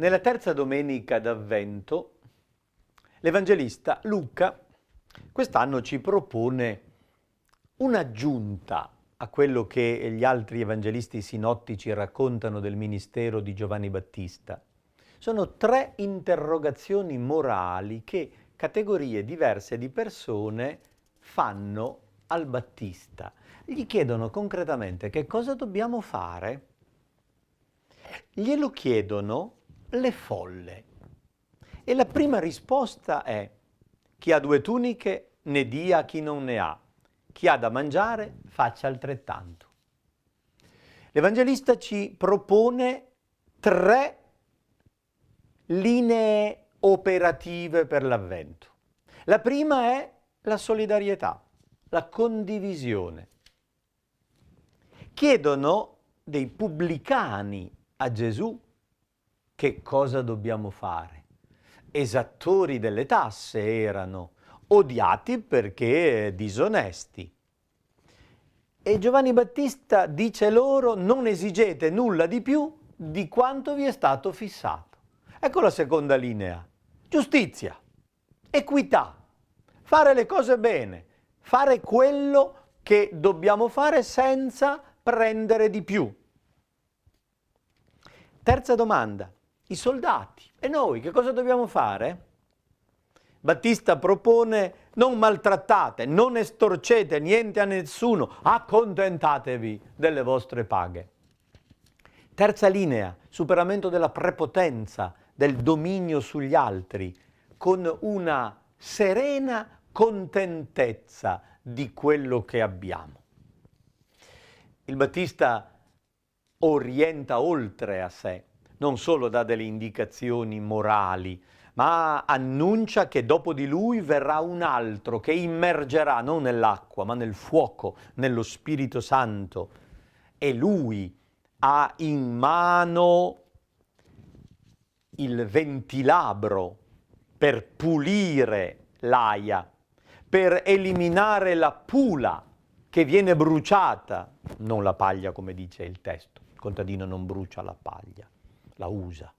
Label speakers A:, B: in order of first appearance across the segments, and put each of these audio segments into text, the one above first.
A: Nella terza domenica d'Avvento, l'Evangelista Luca quest'anno ci propone un'aggiunta a quello che gli altri evangelisti sinottici raccontano del ministero di Giovanni Battista. Sono 3 interrogazioni morali che categorie diverse di persone fanno al Battista. Gli chiedono concretamente che cosa dobbiamo fare. Glielo chiedono le folle. E la prima risposta è: chi ha 2 tuniche ne dia a chi non ne ha. Chi ha da mangiare faccia altrettanto. L'Evangelista ci propone 3 linee operative per l'Avvento. La prima è la solidarietà, la condivisione. Chiedono dei pubblicani a Gesù che cosa dobbiamo fare. Esattori delle tasse erano, odiati perché disonesti. E Giovanni Battista dice loro: non esigete nulla di più di quanto vi è stato fissato. Ecco la seconda linea: giustizia, equità, fare le cose bene, fare quello che dobbiamo fare senza prendere di più. Terza domanda: i soldati. E noi che cosa dobbiamo fare? Battista propone: non maltrattate, non estorcete niente a nessuno, accontentatevi delle vostre paghe. Terza linea: superamento della prepotenza, del dominio sugli altri, con una serena contentezza di quello che abbiamo. Il Battista orienta oltre a sé, non solo dà delle indicazioni morali, ma annuncia che dopo di lui verrà un altro che immergerà non nell'acqua, ma nel fuoco, nello Spirito Santo. E lui ha in mano il ventilabro per pulire l'aia, per eliminare la pula che viene bruciata, non la paglia come dice il testo. Il contadino non brucia la paglia, la usa.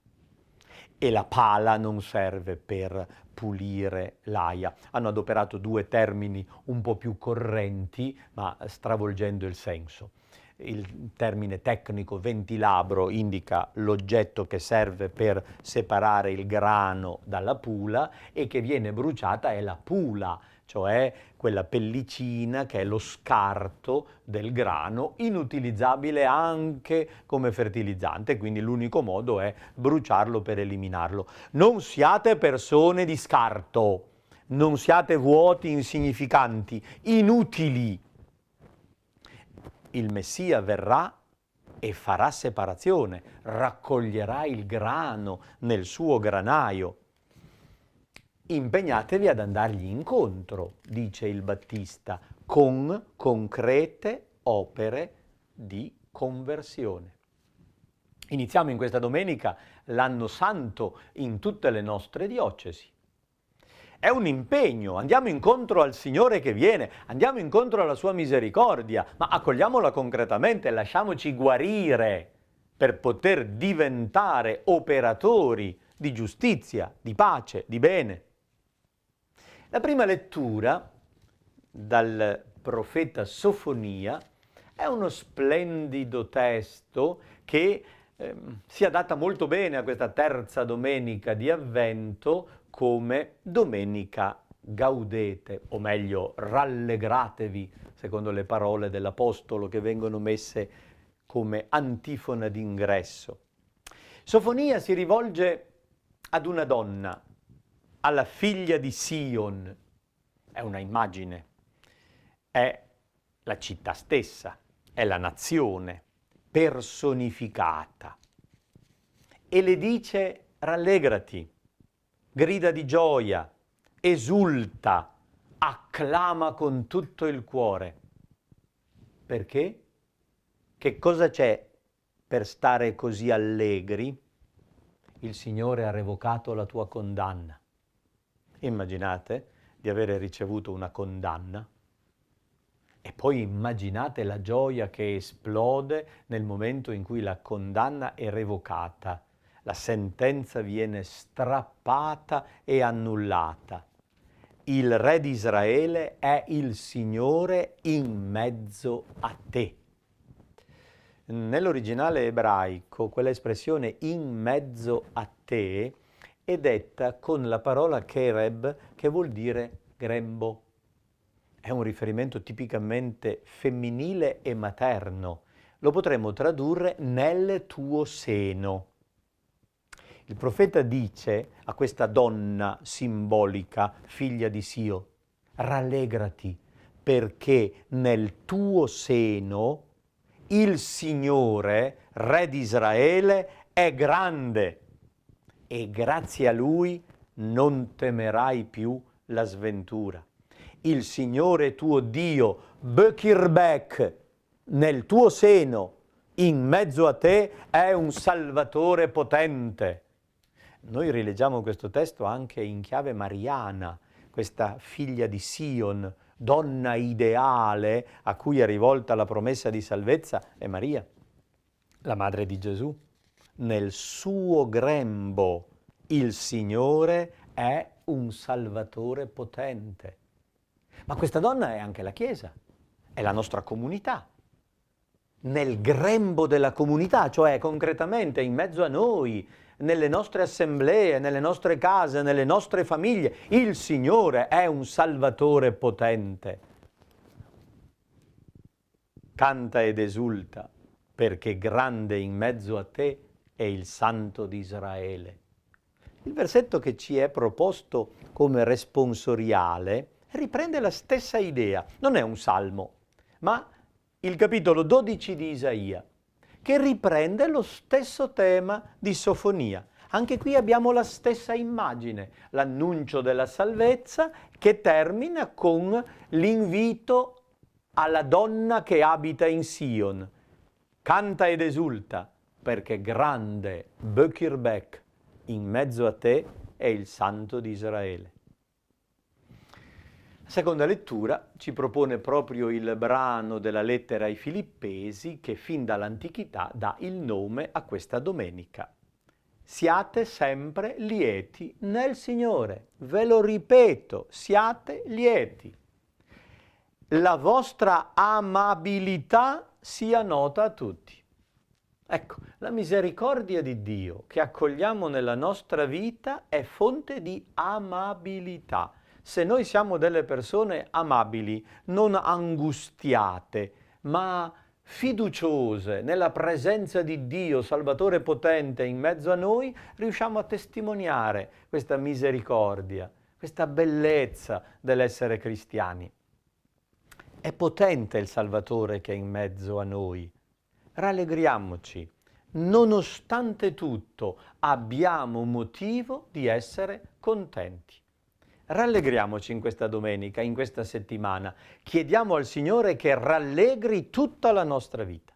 A: E la pala non serve per pulire l'aia. Hanno adoperato 2 termini un po' più correnti, ma stravolgendo il senso. Il termine tecnico ventilabro indica l'oggetto che serve per separare il grano dalla pula, e che viene bruciata è la pula, cioè quella pellicina che è lo scarto del grano, inutilizzabile anche come fertilizzante, quindi l'unico modo è bruciarlo per eliminarlo. Non siate persone di scarto, non siate vuoti, insignificanti, inutili. Il Messia verrà e farà separazione, raccoglierà il grano nel suo granaio. Impegnatevi ad andargli incontro, dice il Battista, con concrete opere di conversione. Iniziamo in questa domenica l'anno santo in tutte le nostre diocesi. È un impegno, andiamo incontro al Signore che viene, andiamo incontro alla sua misericordia, ma accogliamola concretamente, lasciamoci guarire per poter diventare operatori di giustizia, di pace, di bene. La prima lettura dal profeta Sofonia è uno splendido testo che si adatta molto bene a questa terza domenica di Avvento come domenica gaudete, o meglio rallegratevi, secondo le parole dell'Apostolo che vengono messe come antifona d'ingresso. Sofonia si rivolge ad una donna, alla figlia di Sion. È una immagine, è la città stessa, è la nazione personificata. E le dice: rallegrati, grida di gioia, esulta, acclama con tutto il cuore. Perché? Che cosa c'è per stare così allegri? Il Signore ha revocato la tua condanna. Immaginate di avere ricevuto una condanna e poi immaginate la gioia che esplode nel momento in cui la condanna è revocata. La sentenza viene strappata e annullata. Il re di Israele è il Signore in mezzo a te. Nell'originale ebraico quella espressione in mezzo a te è detta con la parola kereb, che vuol dire grembo. È un riferimento tipicamente femminile e materno. Lo potremmo tradurre nel tuo seno. Il profeta dice a questa donna simbolica, figlia di Sio, rallegrati perché nel tuo seno il Signore, Re di Israele, è grande e grazie a Lui non temerai più la sventura. Il Signore tuo Dio, Bekirbek, nel tuo seno, in mezzo a te, è un Salvatore potente. Noi rileggiamo questo testo anche in chiave mariana, questa figlia di Sion, donna ideale a cui è rivolta la promessa di salvezza, è Maria, la madre di Gesù. Nel suo grembo il Signore è un Salvatore potente. Ma questa donna è anche la Chiesa, è la nostra comunità. Nel grembo della comunità, cioè concretamente in mezzo a noi, nelle nostre assemblee, nelle nostre case, nelle nostre famiglie, il Signore è un Salvatore potente. Canta ed esulta, perché grande in mezzo a te è il Santo di Israele. Il versetto che ci è proposto come responsoriale riprende la stessa idea. Non è un salmo, ma il capitolo 12 di Isaia, che riprende lo stesso tema di Sofonia. Anche qui abbiamo la stessa immagine, l'annuncio della salvezza che termina con l'invito alla donna che abita in Sion. Canta ed esulta, perché grande Bekirbek in mezzo a te è il Santo di Israele. La seconda lettura ci propone proprio il brano della lettera ai Filippesi che fin dall'antichità dà il nome a questa domenica. Siate sempre lieti nel Signore. Ve lo ripeto, siate lieti. La vostra amabilità sia nota a tutti. Ecco, la misericordia di Dio che accogliamo nella nostra vita è fonte di amabilità. Se noi siamo delle persone amabili, non angustiate, ma fiduciose nella presenza di Dio, Salvatore potente in mezzo a noi, riusciamo a testimoniare questa misericordia, questa bellezza dell'essere cristiani. È potente il Salvatore che è in mezzo a noi. Rallegriamoci, nonostante tutto abbiamo motivo di essere contenti. Rallegriamoci in questa domenica, in questa settimana. Chiediamo al Signore che rallegri tutta la nostra vita.